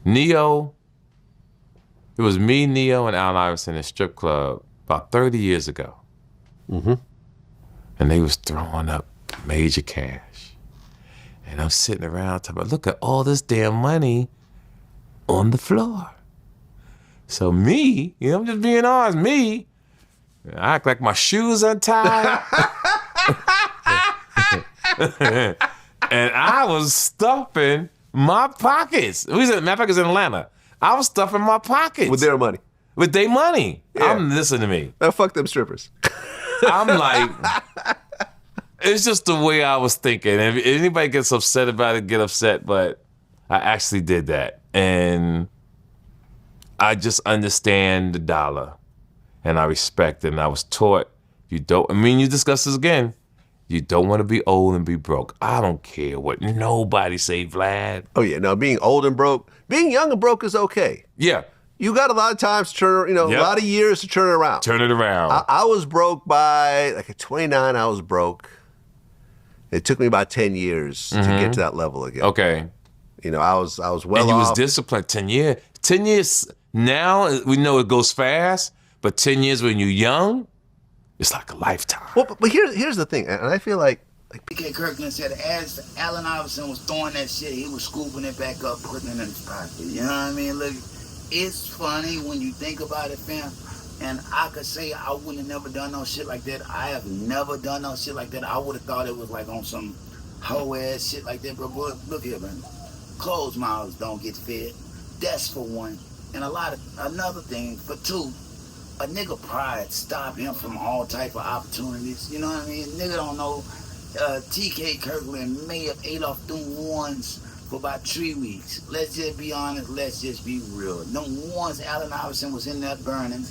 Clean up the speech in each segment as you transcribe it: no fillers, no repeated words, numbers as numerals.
Neo, it was me, Neo, and Allen Iverson in a strip club about 30 years ago. Mm-hmm. And they was throwing up major cash. And I'm sitting around talking about, look at all this damn money on the floor. So me, I'm just being honest, me, I act like my shoes untied. And I was stuffing my pockets. Matter of fact, it was in Atlanta. I was stuffing my pockets. With their money. With their money. Yeah. Listen to me. Now, fuck them strippers. I'm like, it's just the way I was thinking. If anybody gets upset about it, get upset, but I actually did that. And I just understand the dollar. And I respect it. And I was taught, you discussed this again. You don't want to be old and be broke. I don't care what nobody say, Vlad. Oh, yeah. No, being old and broke. Being young and broke is okay. Yeah. You got a lot of times to turn, Yep. a lot of years to turn it around. Turn it around. I was broke by, at 29, I was broke. It took me about 10 years to get to that level again. Okay. I was well off. And you was disciplined 10 years. 10 years now, we know it goes fast, but 10 years when you're young, it's like a lifetime. Well, but here's the thing, and I feel like P.K. Kirkland said as Allen Iverson was throwing that shit, he was scooping it back up, putting it in his pocket. You know what I mean? Look, it's funny when you think about it, fam. And I could say I wouldn't have never done no shit like that. I have never done no shit like that. I would have thought it was like on some hoe ass shit like that. But look here, man. Closed mouths don't get fed. That's for one. And another thing for two. A nigga pride stop him from all type of opportunities. You know what I mean? Nigga don't know. T.K. Kirkland may have ate off them ones for about 3 weeks. Let's just be honest. Let's just be real. Them ones Allen Iverson was in there burning,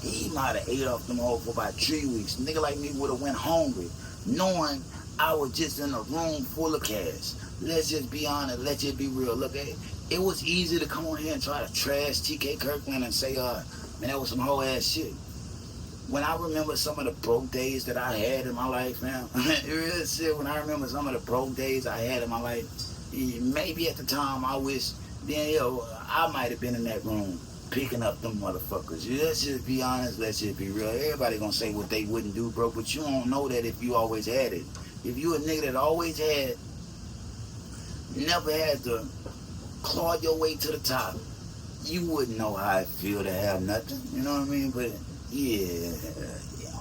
he might have ate off them hoes for about 3 weeks. Nigga like me would have went hungry, knowing I was just in a room full of cash. Let's just be honest. Let's just be real. Look, it was easy to come on here and try to trash T.K. Kirkland and say, man, that was some whole ass shit. When I remember some of the broke days that I had in my life, man, real shit, when I remember some of the broke days I had in my life, maybe at the time I wish, then, I might have been in that room picking up them motherfuckers. Let's just be honest, let's just be real. Everybody gonna say what they wouldn't do, bro, but you don't know that if you always had it. If you a nigga that always had, never had to claw your way to the top, you wouldn't know how it feel to have nothing, you know what I mean? But yeah,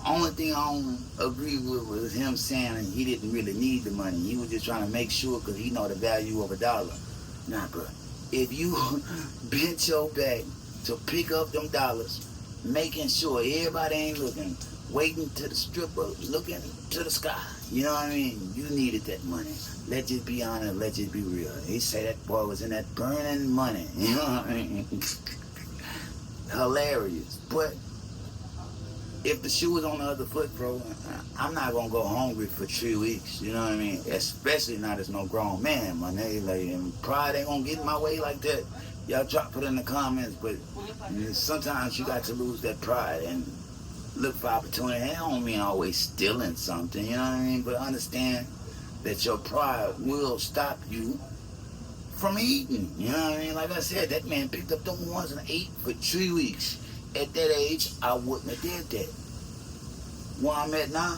only thing I don't agree with was him saying he didn't really need the money. He was just trying to make sure because he know the value of $1. Nah, bro, if you bent your back to pick up them dollars, making sure everybody ain't looking, waiting to the stripper, looking to the sky, you know what I mean? You needed that money. Let's just be honest, let's just be real. He said that boy was in that burning money, you know what I mean? Hilarious. But if the shoe was on the other foot, bro, I'm not gonna go hungry for 3 weeks, you know what I mean? Especially not as no grown man, my nigga. Like, and pride ain't gonna get in my way like that. Y'all drop it in the comments, but sometimes you got to lose that pride and look for opportunity. That don't mean always stealing something, you know what I mean? But understand that your pride will stop you from eating, you know what I mean? Like I said, that man picked up them ones and ate for 3 weeks. At that age, I wouldn't have did that. Where I'm at now,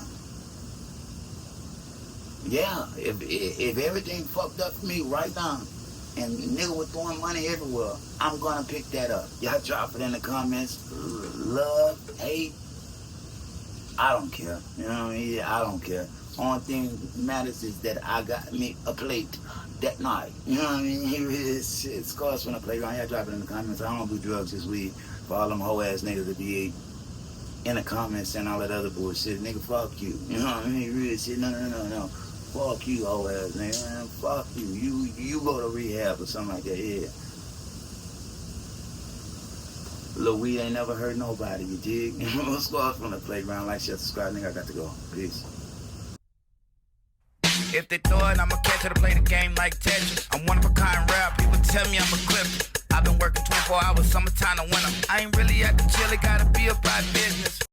yeah, if everything fucked up for me right now, and nigga was throwing money everywhere, I'm gonna pick that up. Y'all drop it in the comments. Love, hate, I don't care. You know what I mean? Yeah, I don't care. Only thing that matters is that I got me a plate that night. You know what I mean? It's cause from the playground. Y'all drop it in the comments. I don't do drugs this week. For all them hoe ass niggas that be in the comments and all that other bullshit. Nigga, fuck you. You know what I mean? Real shit. No. Fuck you, hoe ass nigga. Man, fuck you. You go to rehab or something like that. Yeah. Lil weed ain't never hurt nobody, you dig? Let's go off from the playground. Like, share, subscribe, nigga. I got to go. Peace. If they throw it, I'ma catch it to play the game like Tetris. I'm one of a kind rap, people tell me I'm equipped. I've been working 24 hours, summertime to winter. I ain't really at the chill, it gotta be about business.